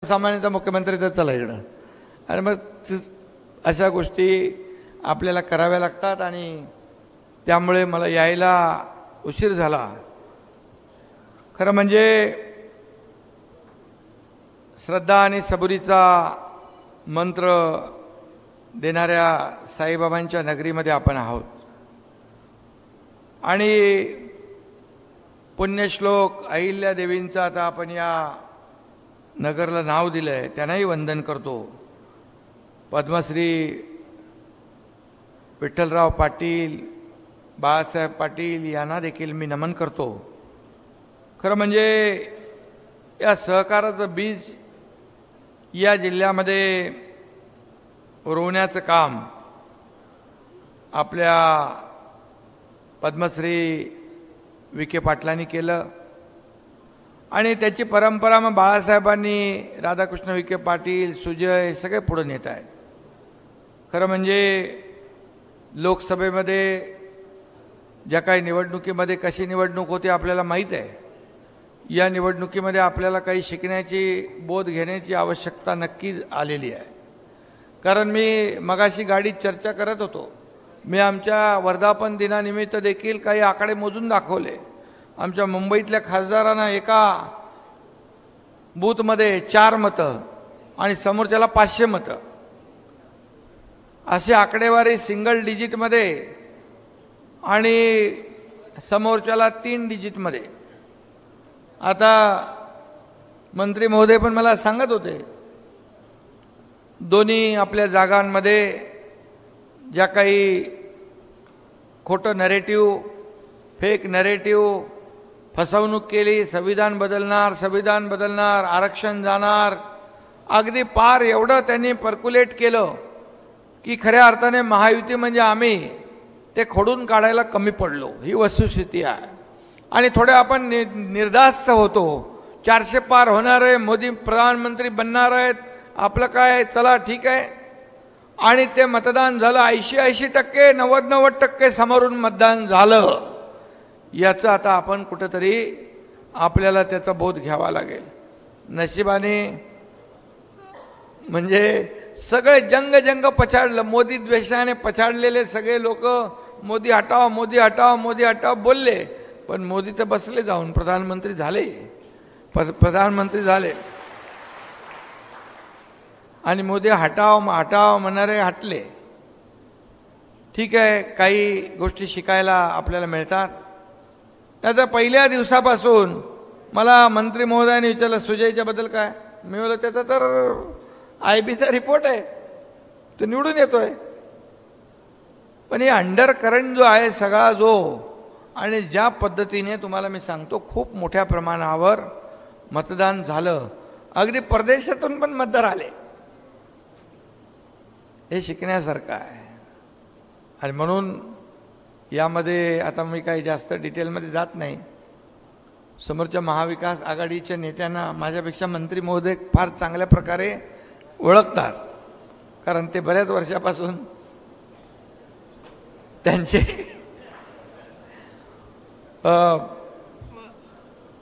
सामान्यतः मुख्यमंत्री तर चला इकडं, आणि मग अशा गोष्टी आपल्याला कराव्या लागतात आणि त्यामुळे मला यायला उशीर झाला. खरं म्हणजे श्रद्धा आणि सबुरीचा मंत्र देणाऱ्या साईबाबांच्या नगरीमध्ये आपण आहोत आणि पुण्यश्लोक अहिल्यादेवींचं आता आपण या नगरला नाव दिलं आहे, त्यांनाही वंदन करतो. पद्मश्री विठ्ठलराव पाटील, बाळासाहेब पाटील यांना देखील मी नमन करतो. खरं म्हणजे या सहकाराचं बीज या जिल्ह्यामध्ये रोवण्याचं काम आपल्या पद्मश्री विखे पाटलांनी केलं आणि त्याची परंपरा मग बाळासाहेबांनी, राधाकृष्ण विखे पाटील, सुजय सगळे पुढे नेत आहेत. खरं म्हणजे लोकसभेमध्ये ज्या काही निवडणुकीमध्ये कशी निवडणूक होती आपल्याला माहीत आहे. या निवडणुकीमध्ये आपल्याला काही शिकण्याची, बोध घेण्याची आवश्यकता नक्कीच आलेली आहे. कारण मी मगाशी गाडीत चर्चा करत होतो, मी आमच्या वर्धापन दिनानिमित्त देखील काही आकडे मोजून दाखवले. आमच्या मुंबईतल्या खासदारांना एका बूथमध्ये 4 मतं आणि समोरच्याला 500 मतं, अशी आकडेवारी सिंगल डिजिटमध्ये आणि समोरच्याला 3 डिजिटमध्ये. आता मंत्री महोदय पण मला सांगत होते, दोन्ही आपल्या जागांमध्ये ज्या काही खोटं नरेटिव्ह, फेक नरेटिव्ह, फसवणूक केली, संविधान बदलणार, आरक्षण जाणार, अगदी पार एवढं त्यांनी पर्क्युलेट केलं की खऱ्या अर्थाने महायुती म्हणजे आम्ही ते खोडून काढायला कमी पडलो. ही वस्तुस्थिती आहे. आणि थोडे आपण निर्धास्त होतो, 400 पार होणार आहे, मोदी प्रधानमंत्री बनणार आहेत, आपलं काय, चला ठीक आहे. आणि ते मतदान झालं 80% 90% समोरून मतदान झालं. याचं आता आपण कुठेतरी आपल्याला त्याचा बोध घ्यावा लागेल. नशिबाने म्हणजे सगळे जंग पछाडलं, मोदी द्वेषाने पछाडलेले सगळे लोक मोदी हटाव बोलले, पण मोदी तर बसले जाऊन प्रधानमंत्री झाले आणि मोदी हटाव म्हणणारे हटले. ठीक आहे, काही गोष्टी शिकायला आपल्याला मिळतात. आता पहिल्या दिवसापासून मला मंत्री महोदयांनी विचारलं, सुजयच्या बद्दल काय? मी बोललो त्याचा तर IBचा रिपोर्ट आहे, तो निवडून येतोय. पण हे अंडर करंट जो आहे सगळा जो, आणि ज्या पद्धतीने तुम्हाला मी सांगतो खूप मोठ्या प्रमाणावर मतदान झालं, अगदी परदेशातून पण मतदार आले, हे शिकण्यासारखं आहे. आणि म्हणून यामध्ये आता मी काही जास्त डिटेलमध्ये जात नाही. समोरच्या महाविकास आघाडीच्या नेत्यांना माझ्यापेक्षा मंत्री महोदय फार चांगल्या प्रकारे ओळखतात, कारण ते बऱ्याच वर्षापासून त्यांचे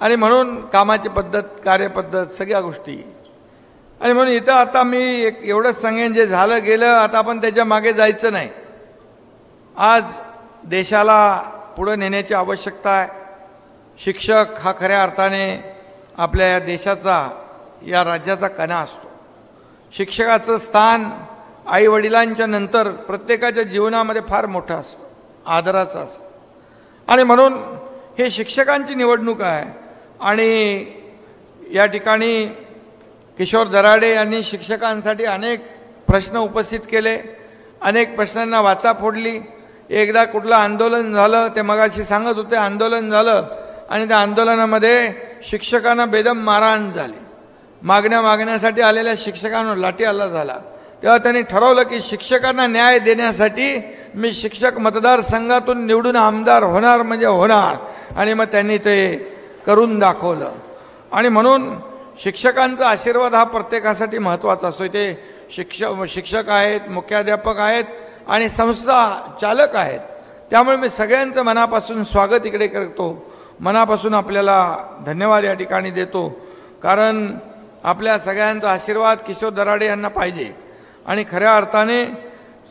आणि म्हणून कामाची पद्धत, कार्यपद्धत, सगळ्या गोष्टी. आणि म्हणून इथं आता मी एवढंच सांगेन, जे झालं गेलं, आता आपण त्याच्या मागे जायचं नाही. आज देशाला पुढे नेण्याची आवश्यकता आहे. शिक्षक हा खऱ्या अर्थाने आपल्या या देशाचा, या राज्याचा कणा असतो. शिक्षकाचं स्थान आईवडिलांच्या नंतर प्रत्येकाच्या जीवनामध्ये फार मोठं असतं, आदराचं असतं. आणि म्हणून हे शिक्षकांची निवडणूक आहे. आणि या ठिकाणी किशोर दराडे यांनी शिक्षकांसाठी अनेक प्रश्न उपस्थित केले, अनेक प्रश्नांना वाचा फोडली. एकदा कुठलं आंदोलन झालं, ते मगाशी सांगत होते, आंदोलन झालं आणि त्या आंदोलनामध्ये शिक्षकांना बेदम मारहाण झाली. मागण्यासाठी आलेल्या शिक्षकांवर लाठी हल्ला झाला. तेव्हा त्यांनी ठरवलं की शिक्षकांना न्याय देण्यासाठी मी शिक्षक मतदारसंघातून निवडून आमदार होणार म्हणजे होणार. आणि मग त्यांनी ते करून दाखवलं. आणि म्हणून शिक्षकांचा आशीर्वाद हा प्रत्येकासाठी महत्त्वाचा असतो. ते शिक्षक आहेत, मुख्याध्यापक आहेत आणि संस्था चालक आहेत. त्यामुळे मी सगळ्यांचं मनापासून स्वागत इकडे करतो, मनापासून आपल्याला धन्यवाद या ठिकाणी देतो. कारण आपल्या सगळ्यांचा आशीर्वाद किशोर दराडे यांना पाहिजे आणि खऱ्या अर्थाने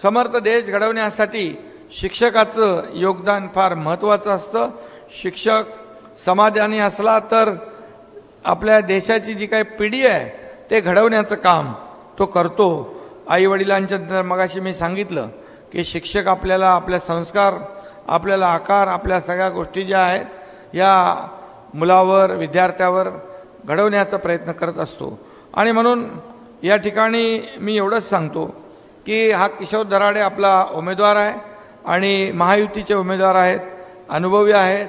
समर्थ देश घडवण्यासाठी शिक्षकाचं योगदान फार महत्त्वाचं असतं. शिक्षक समाधानी असला तर आपल्या देशाची जी काही पिढी आहे ते घडवण्याचं काम तो करतो. आईवडिलांच्या मगाशी मी सांगितलं की शिक्षक आपल्याला आपले संस्कार, आपल्याला आकार, आपल्या सगळ्या गोष्टी ज्या आहेत या मुलावर, विद्यार्थ्यावर घडवण्याचा प्रयत्न करत असतो. आणि म्हणून या ठिकाणी मी एवढंच सांगतो की हा किशोर दराडे आपला उमेदवार आहे आणि महायुतीचे उमेदवार आहेत, अनुभवी आहेत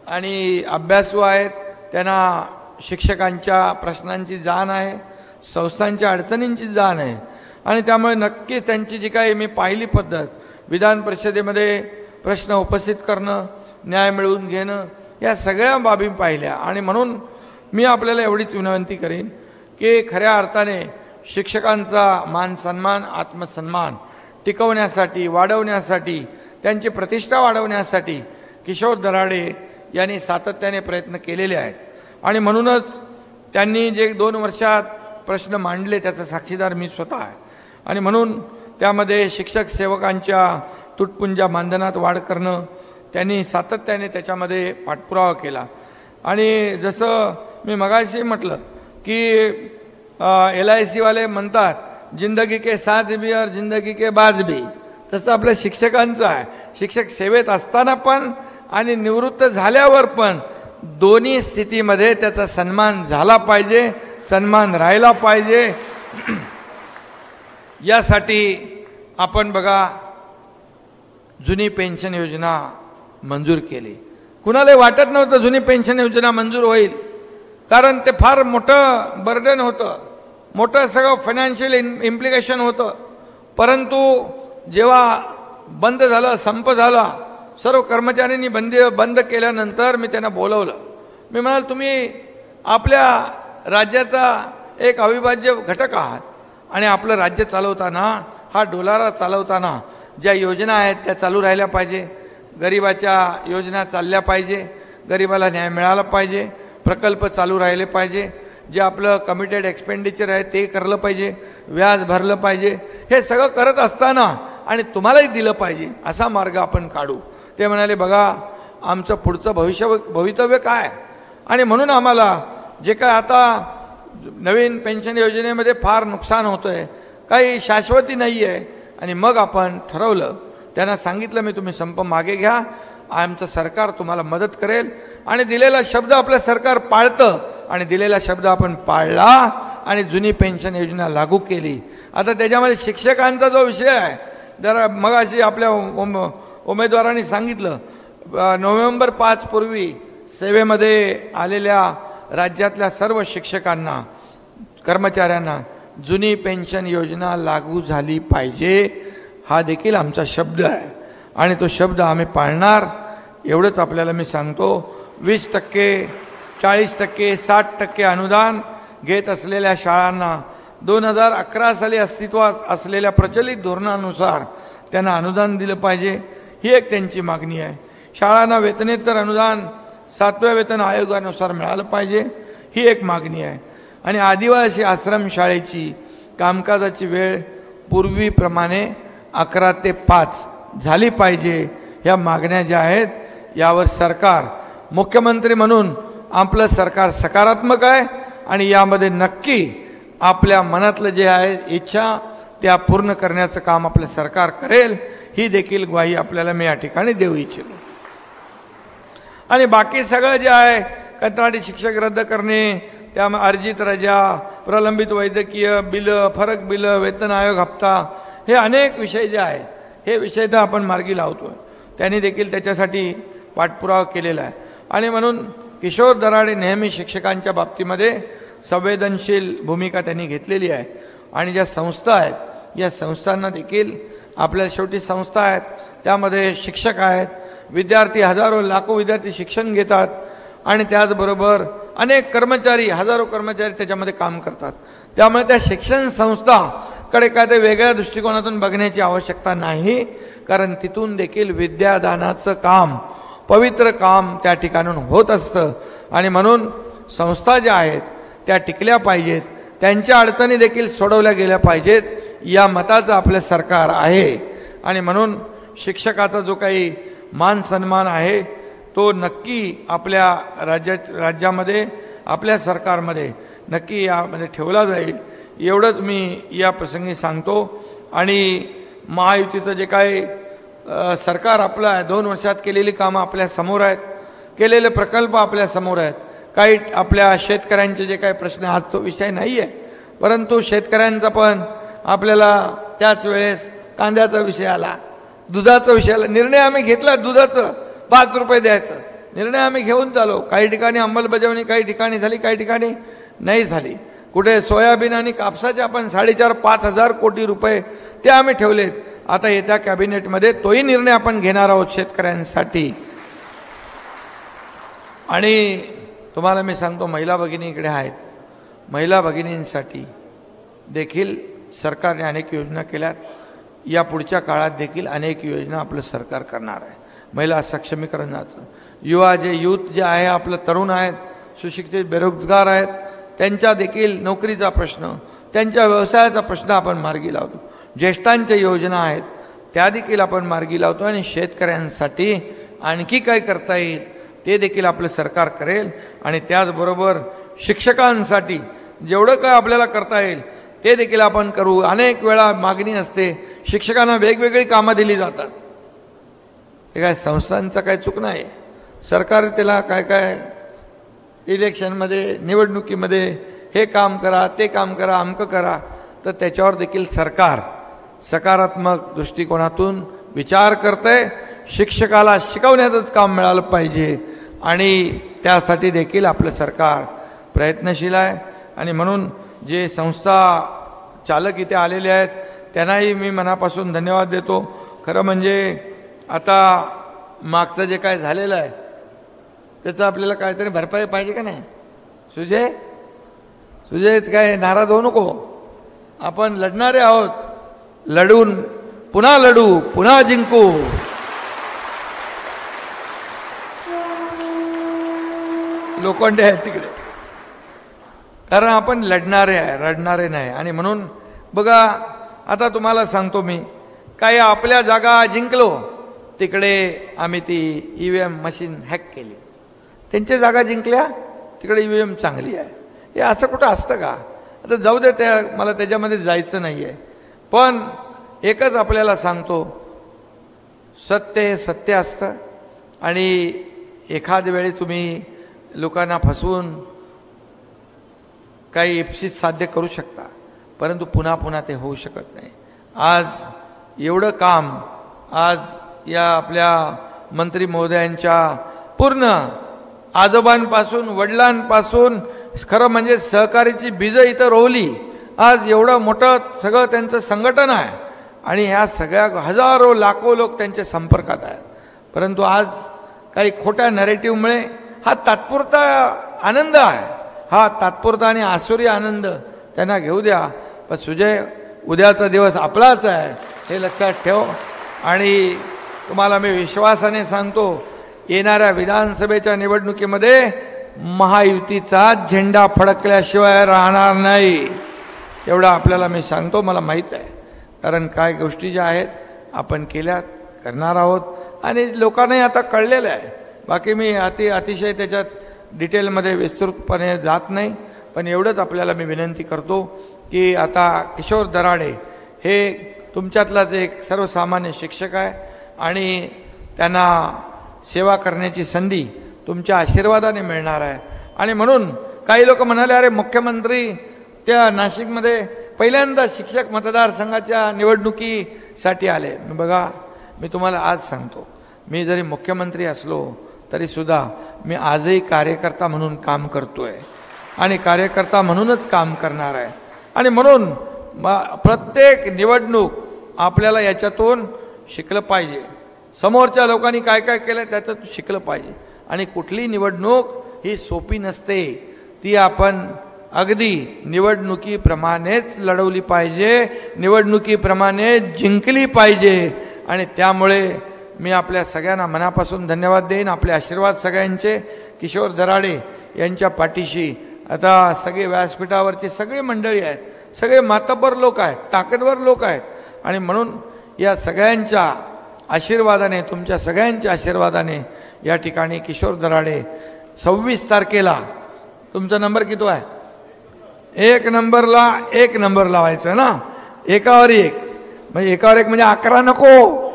आणि अभ्यासू आहेत. त्यांना शिक्षकांच्या प्रश्नांची जाण आहे, संस्थांच्या अडचणींची जाण आहे आणि त्यामुळे नक्की त्यांची जी काही मी पाहिली पद्धत, विधान परिषदेमध्ये प्रश्न उपस्थित करणं, न्याय मिळवून घेणं, या सगळ्या बाबी पाहिल्या. आणि म्हणून मी आपल्याला एवढीच विनंती करीन की खऱ्या अर्थाने शिक्षकांचा मान सन्मान, आत्मसन्मान टिकवण्यासाठी, वाढवण्यासाठी, त्यांची प्रतिष्ठा वाढवण्यासाठी किशोर दराडे यांनी सातत्याने प्रयत्न केलेले आहेत. आणि म्हणूनच त्यांनी जे 2 वर्षात प्रश्न मांडले त्याचा साक्षीदार मी स्वतः आहे. आणि म्हणून त्यामध्ये शिक्षक सेवकांच्या तुटपुंजा मानधनात वाढ करणं, त्यांनी सातत्याने त्याच्यामध्ये पाठपुरावा केला. आणि जसं मी मगाशी म्हटलं की LIC वाले म्हणतात जिंदगी के साथ भी और जिंदगी के बाद भी, तसं आपल्या शिक्षकांचं आहे. शिक्षक सेवेत असताना पण आणि निवृत्त झाल्यावर पण दोन्ही स्थितीमध्ये त्याचा सन्मान झाला पाहिजे, सन्मान राहिला पाहिजे. यासाठी आपण बघा जुनी पेन्शन योजना मंजूर केली. कुणाला वाटत नव्हतं जुनी पेन्शन योजना मंजूर होईल, कारण ते फार मोठं बर्डन होतं, मोठं सगळं फायनान्शियल इम्प्लिकेशन होतं. परंतु जेव्हा बंद झालं, संप झाला, सर्व कर्मचाऱ्यांनी बंद केल्यानंतर मी त्यांना बोलवलं. मी म्हणाल तुम्ही आपल्या राज्याचा एक अविभाज्य घटक आहात आणि आपलं राज्य चालवताना, हा डोलारा चालवताना ज्या योजना आहेत त्या चालू राहिल्या पाहिजे, गरिबाच्या योजना चालल्या पाहिजे, गरिबाला न्याय मिळाला पाहिजे, प्रकल्प चालू राहिले पाहिजे, जे आपलं कमिटेड एक्सपेंडिचर आहे ते करलं पाहिजे, व्याज भरलं पाहिजे. हे सगळं करत असताना आणि तुम्हालाही दिलं पाहिजे असा मार्ग आपण काढू. ते म्हणाले बघा आमचं पुढचं भवितव्य काय, आणि म्हणून आम्हाला जे काय आता नवीन पेन्शन योजनेमध्ये फार नुकसान होतं आहे, काही शाश्वती नाही आहे. आणि मग आपण ठरवलं, त्यांना सांगितलं मी तुम्ही संप मागे घ्या, आमचं सरकार तुम्हाला मदत करेल. आणि दिलेला शब्द आपलं सरकार पाळतं आणि दिलेला शब्द आपण पाळला आणि जुनी पेन्शन योजना लागू केली. आता त्याच्यामध्ये शिक्षकांचा जो विषय आहे, जरा मग अशी आपल्या उमेदवारांनी सांगितलं नोव्हेंबर 5 पूर्वी सेवेमध्ये आलेल्या राज्यातल्या सर्व शिक्षकांना, कर्मचाऱ्यांना जुनी पेन्शन योजना लागू झाली पाहिजे, हा देखील आमचा शब्द आहे आणि तो शब्द आम्ही पाळणार. एवढंच आपल्याला मी सांगतो. 20%, 40%, 60% अनुदान घेत असलेल्या शाळांना 2011 साली अस्तित्वात असलेल्या प्रचलित धोरणानुसार त्यांना अनुदान दिलं पाहिजे, ही एक त्यांची मागणी आहे. शाळांना वेतनेतर अनुदान 7व्या वेतन आयोगानुसार मिळालं पाहिजे, ही एक मागणी आहे. आणि आदिवासी आश्रमशाळेची कामकाजाची वेळ पूर्वीप्रमाणे 11 ते 5 झाली पाहिजे. ह्या मागण्या ज्या आहेत यावर सरकार, मुख्यमंत्री म्हणून आपलं सरकार सकारात्मक आहे आणि यामध्ये नक्की आपल्या मनातलं जे आहे इच्छा त्या पूर्ण करण्याचं काम आपलं सरकार करेल, ही देखील ग्वाही आपल्याला मी या ठिकाणी देऊ इच्छितो. आणि बाकी सगळं जे आहे, कंत्राटी शिक्षक रद्द करणे, त्यामुळे अर्जित रजा, प्रलंबित वैद्यकीय बिलं, फरक बिलं, वेतन आयोग हप्ता, हे अनेक विषय जे आहेत, हे विषय तर आपण मार्गी लावतो. त्यांनी देखील त्याच्यासाठी पाठपुरावा केलेला आहे. आणि म्हणून किशोर दराडे नेहमी शिक्षकांच्या बाबतीमध्ये संवेदनशील भूमिका त्यांनी घेतलेली आहे. आणि ज्या संस्था आहेत, या संस्थांना देखील आपल्या शेवटी संस्था आहेत, त्यामध्ये शिक्षक आहेत, विद्यार्थी हजारो लाखो विद्यार्थी शिक्षण घेतात आणि त्याचबरोबर अनेक कर्मचारी, हजारो कर्मचारी त्याच्यामध्ये काम करतात. त्यामुळे त्या शिक्षण संस्थाकडे काय ते वेगळ्या दृष्टिकोनातून बघण्याची आवश्यकता नाही, कारण तिथून देखील विद्यादानाचं काम, पवित्र काम त्या ठिकाणून होत असतं. आणि म्हणून संस्था ज्या आहेत त्या टिकल्या पाहिजेत त्यांच्या अडचणी देखील सोडवल्या गेल्या पाहिजेत या मताचं आपलं सरकार आहे. आणि म्हणून शिक्षकाचा जो काही मान सन्मान आहे तो नक्की आपल्या राज्यामध्ये आपल्या सरकारमध्ये नक्की यामध्ये ठेवला जाईल एवढंच मी या प्रसंगी सांगतो. आणि महायुतीचं जे काही सरकार आपलं आहे 2 वर्षात केलेली कामं आपल्या समोर आहेत, केलेले प्रकल्प आपल्या समोर आहेत. काही आपल्या शेतकऱ्यांचे जे काही प्रश्न आज तो विषय नाही आहे, परंतु शेतकऱ्यांचा पण आपल्याला त्याच वेळेस कांद्याचा विषय आला, दुधाचा विषय आला. निर्णय आम्ही घेतला दुधाचं 5 रुपये द्यायचं निर्णय आम्ही घेऊन चालू. काही ठिकाणी अंमलबजावणी काही ठिकाणी झाली, काही ठिकाणी नाही झाली. कुठे सोयाबीन आणि कापसाचे आपण 4,500-5 हजार कोटी रुपये ते आम्ही ठेवलेत. आता येत्या कॅबिनेटमध्ये तोही निर्णय आपण घेणार आहोत शेतकऱ्यांसाठी. आणि तुम्हाला मी सांगतो महिला भगिनी इकडे आहेत, महिला भगिनींसाठी देखील सरकारने अनेक योजना केल्यात. या पुढच्या काळात देखील अनेक योजना आपलं सरकार करणार आहे. महिला सक्षमीकरणाचं यूथ जे आहे आपलं तरुण आहेत, सुशिक्षित बेरोजगार आहेत, त्यांच्या देखील नोकरीचा प्रश्न, त्यांच्या व्यवसायाचा प्रश्न आपण मार्गी लावतो. ज्येष्ठांच्या योजना आहेत त्या देखील आपण मार्गी लावतो. आणि शेतकऱ्यांसाठी आणखी काय करता येईल ते देखील आपलं सरकार करेल. आणि त्याचबरोबर शिक्षकांसाठी जेवढं काय आपल्याला करता येईल ते देखील आपण करू. अनेक वेळा मागणी असते, शिक्षकांना वेगवेगळी कामं दिली जातात. हे काय संस्थांचं काय चूक नाही, सरकार त्याला काय काय इलेक्शनमध्ये निवडणुकीमध्ये हे काम करा ते काम करा अमकं करा, तर त्याच्यावर देखील सरकार सकारात्मक दृष्टिकोनातून विचार करतंय. शिक्षकाला शिकवण्याचंच काम मिळालं पाहिजे आणि त्यासाठी देखील आपलं सरकार प्रयत्नशील आहे. आणि म्हणून जे संस्था चालक इथे आलेले आहेत त्यांनाही मी मनापासून धन्यवाद देतो. खरं म्हणजे आता मागचं जे काय झालेलं आहे त्याचं आपल्याला काहीतरी भरपाई पाहिजे का नाही. सुजय काय नाराज होऊ नको, आपण लढणारे आहोत, लढून पुन्हा लढू, पुन्हा जिंकू. लोखंडे आहेत तिकडे, कारण आपण लढणारे आहे, रडणारे नाही. आणि म्हणून बघा आता तुम्हाला सांगतो मी, काही आपल्या जागा जिंकलो तिकडे आम्ही ती EVM मशीन हॅक केली, त्यांच्या जागा जिंकल्या तिकडे EVM चांगली आहे. हे असं कुठं असतं का. आता जाऊ दे, त्या मला त्याच्यामध्ये जायचं नाही आहे. पण एकच आपल्याला सांगतो, सत्य हे सत्य असतं. आणि एखाद वेळी तुम्ही लोकांना फसवून काही इप्सित साध्य करू शकता, परंतु पुन्हा पुन्हा ते होऊ शकत नाही. आज एवढं काम आज या आपल्या मंत्री महोदयांच्या पूर्ण आजोबांपासून वडिलांपासून खरं म्हणजे सहकारीची बीजं इथं रोवली. आज एवढं मोठं सगळं त्यांचं संघटन आहे आणि ह्या सगळ्या हजारो लाखो लोक त्यांच्या संपर्कात आहेत. परंतु आज काही खोट्या नरेटिव्हमुळे हा तात्पुरता आनंद आहे, हा तात्पुरता आणि आसुरी आनंद त्यांना घेऊ द्या. पण सुजय, उद्याचा दिवस आपलाच आहे हे लक्षात ठेव. आणि तुम्हाला मी विश्वासाने सांगतो, येणाऱ्या विधानसभेच्या निवडणुकीमध्ये महायुतीचा झेंडा फडकल्याशिवाय राहणार नाही, एवढं आपल्याला मी सांगतो. मला माहीत आहे, कारण काय गोष्टी ज्या आहेत आपण केल्या करणार आहोत आणि लोकांनाही आता कळलेलं आहे. बाकी मी अतिशय त्याच्यात डिटेलमध्ये विस्तृतपणे जात नाही. पण एवढंच आपल्याला मी विनंती करतो की आता किशोर दराडे हे तुमच्यातलाच एक सर्वसामान्य शिक्षक आहे आणि त्यांना सेवा करण्याची संधी तुमच्या आशीर्वादाने मिळणार आहे. आणि म्हणून काही लोक म्हणाले, अरे मुख्यमंत्री त्या नाशिकमध्ये पहिल्यांदा शिक्षक मतदारसंघाच्या निवडणुकीसाठी आले. बघा, मी तुम्हाला आज सांगतो, मी जरी मुख्यमंत्री असलो तरीसुद्धा मी आजही कार्यकर्ता म्हणून काम करतोय आणि कार्यकर्ता म्हणूनच काम करणार आहे. आणि म्हणून प्रत्येक निवडणूक आपल्याला याच्यातून शिकलं पाहिजे. समोरच्या लोकांनी काय काय केलं त्याच्यातून शिकलं पाहिजे. आणि कुठली निवडणूक ही सोपी नसते, ती आपण अगदी निवडणुकीप्रमाणेच लढवली पाहिजे, निवडणुकीप्रमाणे जिंकली पाहिजे. आणि त्यामुळे मी आपल्या सगळ्यांना मनापासून धन्यवाद देईन. आपले आशीर्वाद सगळ्यांचे किशोर दराडे यांच्या पाठीशी आता सगळे व्यासपीठावरची सगळी मंडळी आहेत, सगळे मातब्बर लोक आहेत, ताकदवर लोक आहेत. आणि म्हणून या सगळ्यांच्या आशीर्वादाने, तुमच्या सगळ्यांच्या आशीर्वादाने या ठिकाणी किशोर दराडे 26 तारखेला, तुमचा नंबर किती आहे? 1 नंबरला 1 नंबर लावायचं ना, एकावर एक, म्हणजे एकावर एक म्हणजे 11 नको,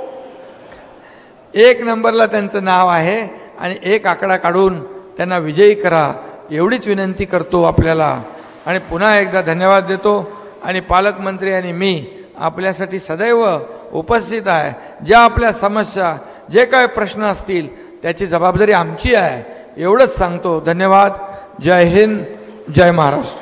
1 नंबरला त्यांचं नाव आहे. आणि 1 आकडा काढून त्यांना विजयी करा, एवढीच विनंती करतो आपल्याला. आणि पुन्हा एकदा धन्यवाद देतो. आणि पालकमंत्री आणि मी आपल्यासाठी सदैव उपस्थित आहे. ज्या आपल्या समस्या, जे काय प्रश्न असतील त्याची जबाबदारी आमची आहे, एवढंच सांगतो. धन्यवाद. जय हिंद, जय महाराष्ट्र.